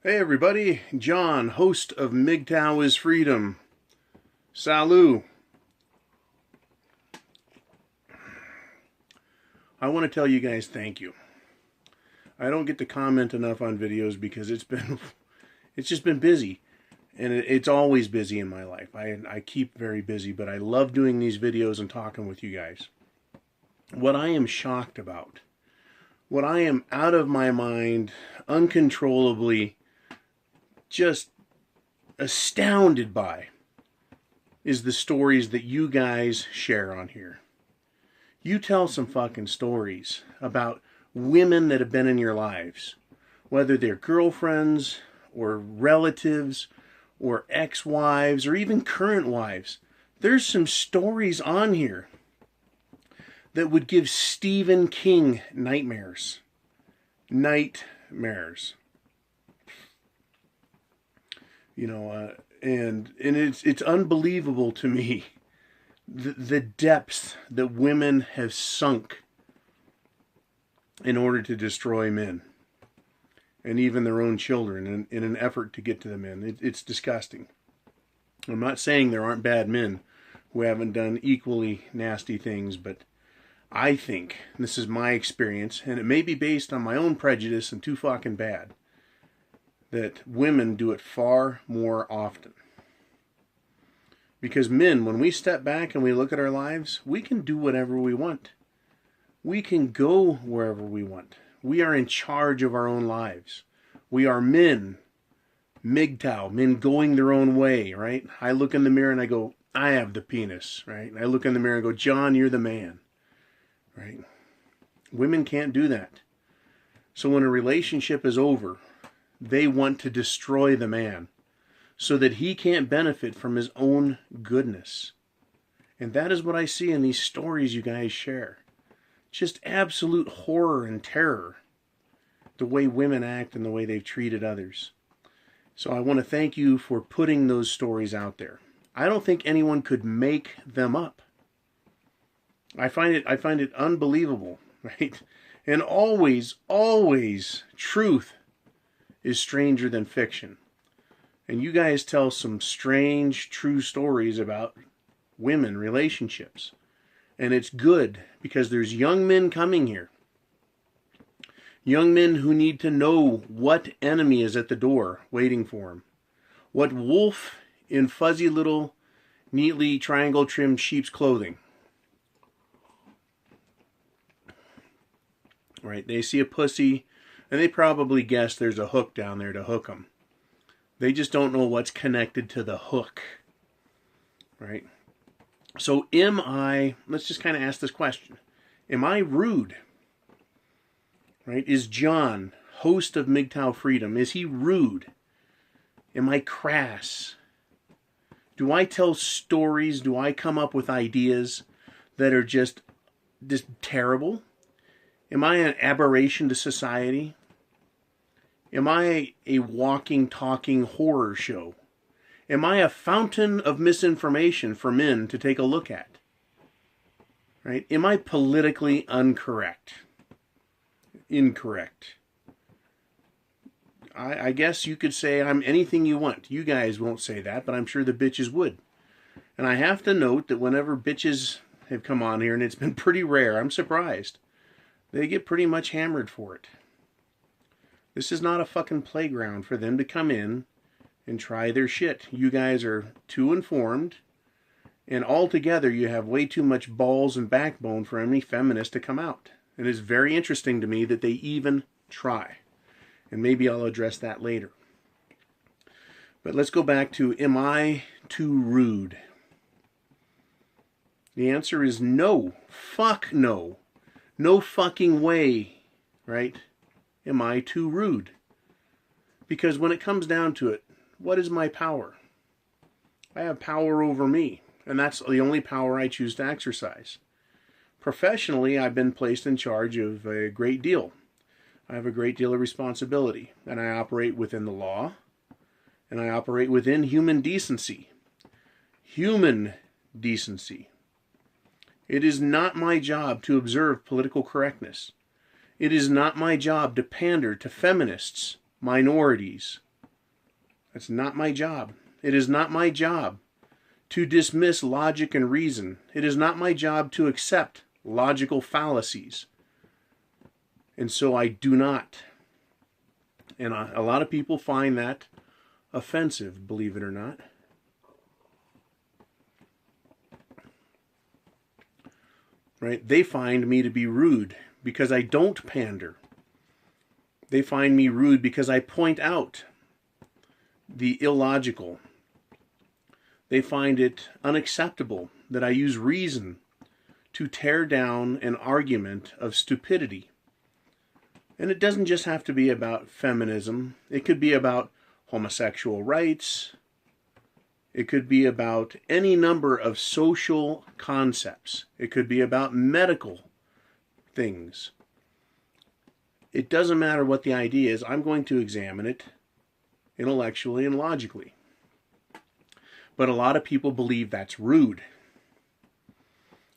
Hey everybody, John, host of MGTOW is Freedom. Salut. I want to tell you guys thank you. I don't get to comment enough on videos because it's just been busy. And it's always busy in my life. I keep very busy, but I love doing these videos and talking with you guys. What I am shocked about, what I am out of my mind, uncontrollably just astounded by, is the stories that you guys share on here. You tell some fucking stories about women that have been in your lives, whether they're girlfriends or relatives or ex-wives or even current wives. There's some stories on here that would give Stephen King nightmares. Nightmares. You know, and it's unbelievable to me the depths that women have sunk in order to destroy men and even their own children in an effort to get to the men. It's disgusting. I'm not saying there aren't bad men who haven't done equally nasty things, but I think, and this is my experience, and it may be based on my own prejudice and too fucking bad, that women do it far more often. Because men, when we step back and we look at our lives, we can do whatever we want. We can go wherever we want. We are in charge of our own lives. We are men, MGTOW, men going their own way, right? I look in the mirror and I go, I have the penis, right? I look in the mirror and go, John, you're the man, right? Women can't do that. So when a relationship is over, they want to destroy the man so that he can't benefit from his own goodness. And that is what I see in these stories you guys share. Just absolute horror and terror, the way women act and the way they've treated others. So I want to thank you for putting those stories out there. I don't think anyone could make them up. I find it unbelievable, right? And always truth is stranger than fiction. And you guys tell some strange, true stories about women relationships. And it's good because there's young men coming here. Young men who need to know what enemy is at the door waiting for them. What wolf in fuzzy little, neatly triangle trimmed sheep's clothing. Right? They see a pussy and they probably guess there's a hook down there to hook them. They just don't know what's connected to the hook. Right? So let's just kind of ask this question. Am I rude? Right? Is John, host of MGTOW Freedom, is he rude? Am I crass? Do I tell stories? Do I come up with ideas that are just terrible? Am I an aberration to society? Am I a walking, talking horror show? Am I a fountain of misinformation for men to take a look at? Right? Am I politically incorrect? I guess you could say I'm anything you want. You guys won't say that, but I'm sure the bitches would. And I have to note that whenever bitches have come on here, and it's been pretty rare, I'm surprised, they get pretty much hammered for it. This is not a fucking playground for them to come in and try their shit. You guys are too informed, and altogether you have way too much balls and backbone for any feminist to come out. It is very interesting to me that they even try. And maybe I'll address that later. But let's go back to, am I too rude? The answer is no. Fuck no. No fucking way, right? Am I too rude? Because when it comes down to it, what is my power? I have power over me, and that's the only power I choose to exercise. Professionally, I've been placed in charge of a great deal. I have a great deal of responsibility, and I operate within the law, and I operate within human decency. Human decency. It is not my job to observe political correctness. It is not my job to pander to feminists, minorities, That's not my job. It is not my job to dismiss logic and reason. It is not my job to accept logical fallacies. And so I do not. And a lot of people find that offensive, believe it or not. Right? They find me to be rude because I don't pander. They find me rude because I point out the illogical. They find it unacceptable that I use reason to tear down an argument of stupidity. And it doesn't just have to be about feminism. It could be about homosexual rights. It could be about any number of social concepts. It could be about medical things. It doesn't matter what the idea is. I'm going to examine it intellectually and logically. But a lot of people believe that's rude.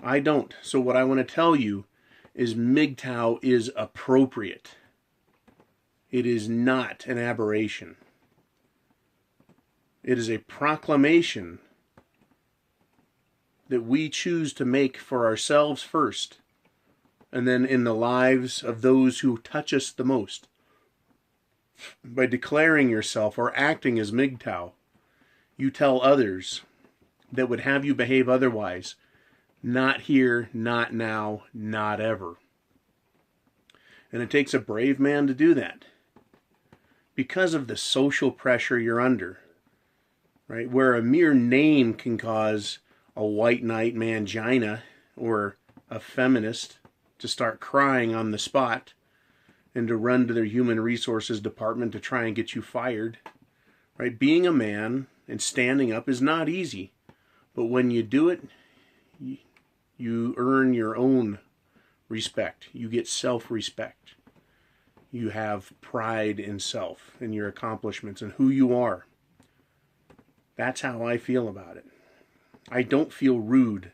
I don't. So what I want to tell you is MGTOW is appropriate. It is not an aberration. It is a proclamation that we choose to make for ourselves first, and then in the lives of those who touch us the most. By declaring yourself or acting as MGTOW, you tell others that would have you behave otherwise, not here, not now, not ever. And it takes a brave man to do that because of the social pressure you're under. Right? Where a mere name can cause a white knight mangina or a feminist to start crying on the spot and to run to their human resources department to try and get you fired. Right? Being a man and standing up is not easy. But when you do it, you earn your own respect. You get self-respect. You have pride in self and your accomplishments and who you are. That's how I feel about it. I don't feel rude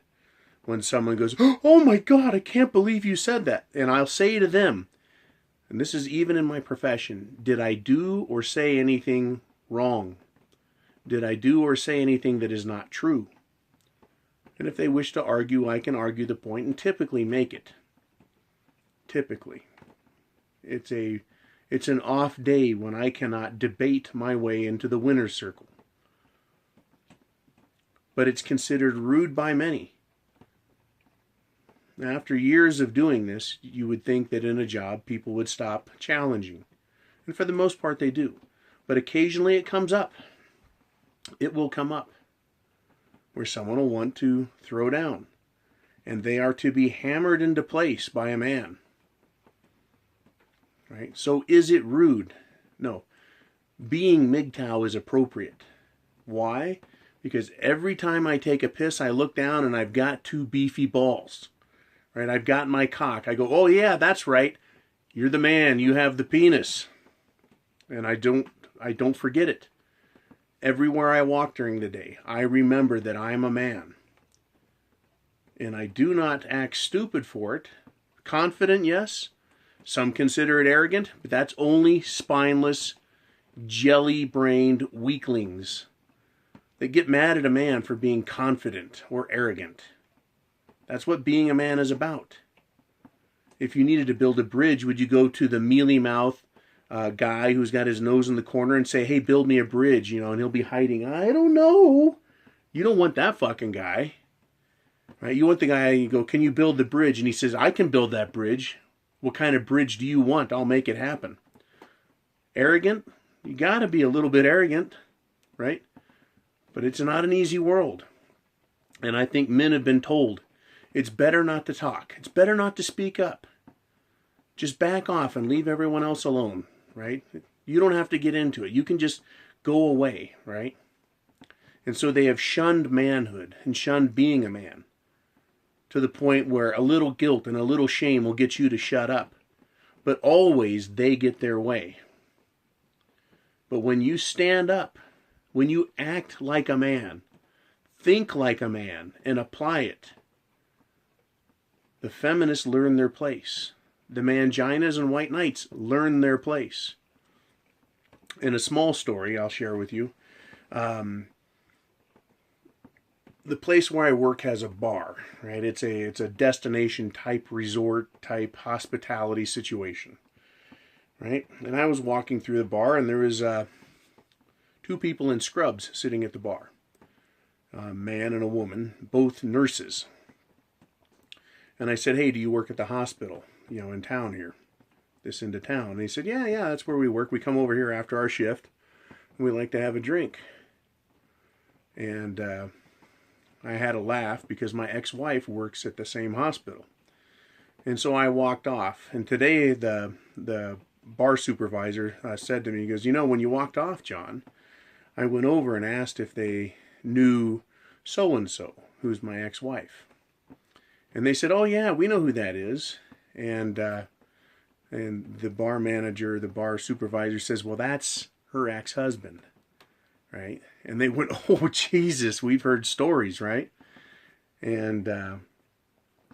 when someone goes, "Oh my God, I can't believe you said that." And I'll say to them, and this is even in my profession, did I do or say anything wrong? Did I do or say anything that is not true? And if they wish to argue, I can argue the point and typically make it. Typically. It's an off day when I cannot debate my way into the winner's circle. But it's considered rude by many. After years of doing this, you would think that in a job people would stop challenging. And for the most part they do. But occasionally it comes up. It will come up where someone will want to throw down. And they are to be hammered into place by a man. Right? So is it rude? No. Being MGTOW is appropriate. Why? Because every time I take a piss, I look down and I've got two beefy balls. Right? I've got my cock. I go, "Oh yeah, that's right. You're the man. You have the penis." And I don't forget it. Everywhere I walk during the day, I remember that I'm a man. And I do not act stupid for it. Confident, yes. Some consider it arrogant, but that's only spineless, jelly-brained weaklings that get mad at a man for being confident or arrogant. That's what being a man is about. If you needed to build a bridge, would you go to the mealy-mouthed guy who's got his nose in the corner and say, "Hey, build me a bridge," and he'll be hiding, "I don't know." You don't want that fucking guy. Right? You want the guy, you go, "Can you build the bridge?" And he says, "I can build that bridge. What kind of bridge do you want? I'll make it happen." Arrogant? You got to be a little bit arrogant, right? But it's not an easy world. And I think men have been told, it's better not to talk. It's better not to speak up. Just back off and leave everyone else alone, right? You don't have to get into it. You can just go away, right? And so they have shunned manhood and shunned being a man to the point where a little guilt and a little shame will get you to shut up. But always they get their way. But when you stand up, when you act like a man, think like a man, and apply it, the feminists learn their place. The manginas and white knights learn their place. In a small story I'll share with you, the place where I work has a bar, right? It's a destination type resort type hospitality situation, right? And I was walking through the bar, and there was two people in scrubs sitting at the bar, a man and a woman, both nurses. And I said, "Hey, do you work at the hospital, in town here, this end of town?" And he said, "Yeah, that's where we work. We come over here after our shift, and we like to have a drink." And I had a laugh because my ex-wife works at the same hospital. And so I walked off. And today the bar supervisor said to me, he goes, "When you walked off, John, I went over and asked if they knew so-and-so, who's my ex-wife." And they said, "Oh yeah, we know who that is." And the bar manager, the bar supervisor says, "Well, that's her ex-husband." Right? And they went, "Oh, Jesus, we've heard stories," right? And,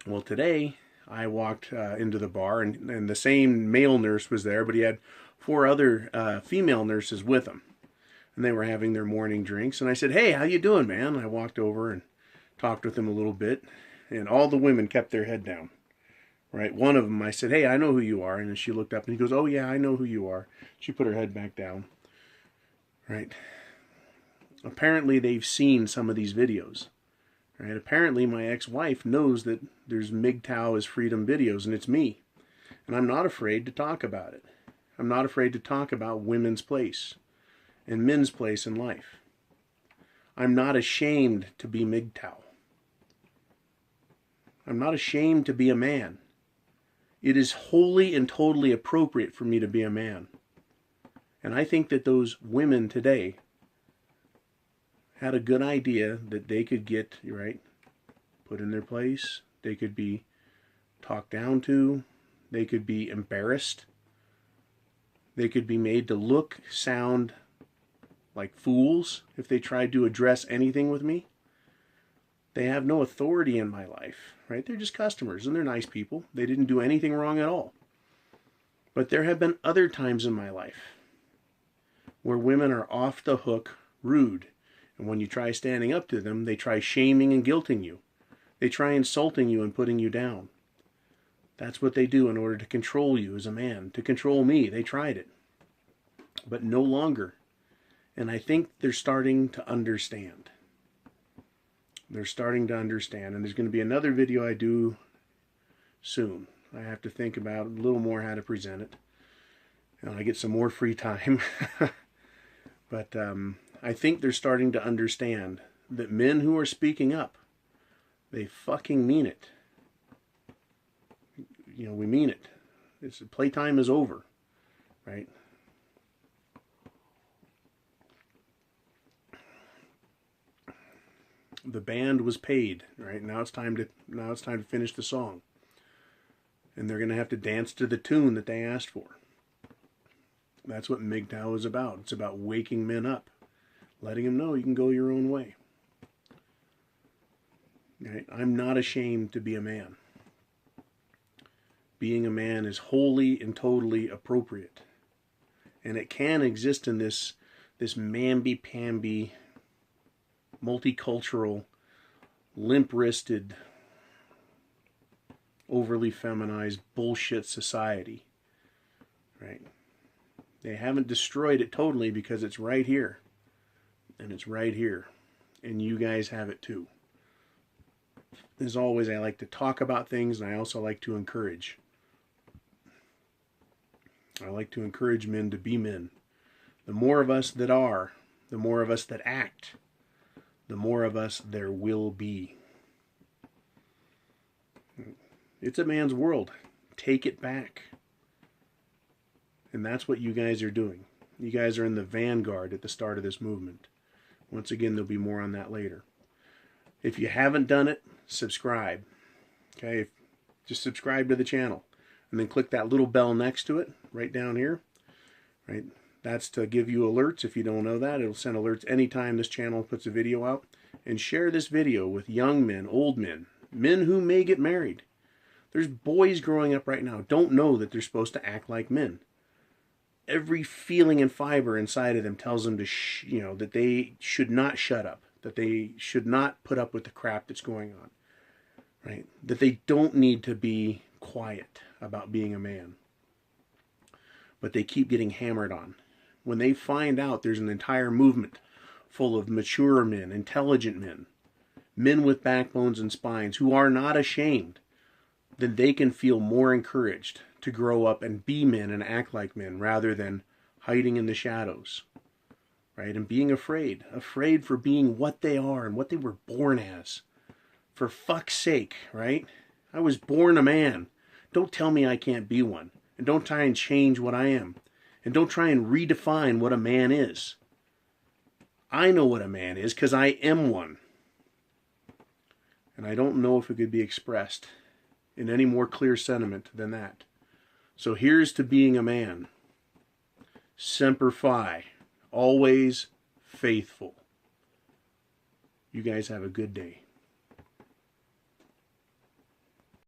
well, today I walked into the bar, and the same male nurse was there, but he had 4 other female nurses with him. And they were having their morning drinks. And I said, "Hey, how you doing, man?" I walked over and talked with them a little bit. And all the women kept their head down. Right? One of them, I said, "Hey, I know who you are." And then she looked up and he goes, "Oh, yeah, I know who you are." She put her head back down. Right? Apparently they've seen some of these videos. Right? Apparently my ex-wife knows that there's MGTOW is freedom videos, and it's me. And I'm not afraid to talk about it. I'm not afraid to talk about women's place and men's place in life. I'm not ashamed to be MGTOW. I'm not ashamed to be a man. It is wholly and totally appropriate for me to be a man. And I think that those women today had a good idea that they could get, put in their place. They could be talked down to. They could be embarrassed. They could be made to look, sound like fools if they tried to address anything with me. They have no authority in my life, right? They're just customers, and they're nice people. They didn't do anything wrong at all. But there have been other times in my life where women are off the hook rude. And when you try standing up to them, they try shaming and guilting you. They try insulting you and putting you down. That's what they do in order to control you as a man. To control me, they tried it. But no longer. And I think they're starting to understand. They're starting to understand. And there's going to be another video I do soon. I have to think about a little more how to present it. And I get some more free time. But I think they're starting to understand that men who are speaking up, they fucking mean it. We mean it. Playtime is over, right? The band was paid, right? Now it's time to finish the song. And they're going to have to dance to the tune that they asked for. That's what MGTOW is about. It's about waking men up. Letting them know you can go your own way. Right? I'm not ashamed to be a man. Being a man is wholly and totally appropriate. And it can exist in this mamby-pamby, multicultural, limp-wristed, overly feminized bullshit society. Right? They haven't destroyed it totally because it's right here. And it's right here. And you guys have it too. As always, I like to talk about things, and I also like to encourage. I like to encourage men to be men. The more of us that are, the more of us that act, the more of us there will be. It's a man's world. Take it back. And that's what you guys are doing. You guys are in the vanguard at the start of this movement. Once again, there'll be more on that later. If you haven't done it, subscribe. Okay? Just subscribe to the channel. And then click that little bell next to it, right down here. Right? That's to give you alerts. If you don't know that, it'll send alerts anytime this channel puts a video out. And share this video with young men, old men, men who may get married. There's boys growing up right now don't know that they're supposed to act like men. every feeling and fiber inside of them tells them to, that they should not shut up, that they should not put up with the crap that's going on, right? That they don't need to be quiet about being a man. But they keep getting hammered on. When they find out there's an entire movement full of mature men, intelligent men, men with backbones and spines who are not ashamed, then they can feel more encouraged to grow up and be men and act like men rather than hiding in the shadows, right? And being afraid for being what they are and what they were born as. For fuck's sake, right? I was born a man. Don't tell me I can't be one. And don't try and change what I am. And don't try and redefine what a man is. I know what a man is because I am one. And I don't know if it could be expressed in any more clear sentiment than that. So here's to being a man. Semper Fi. Always faithful. You guys have a good day.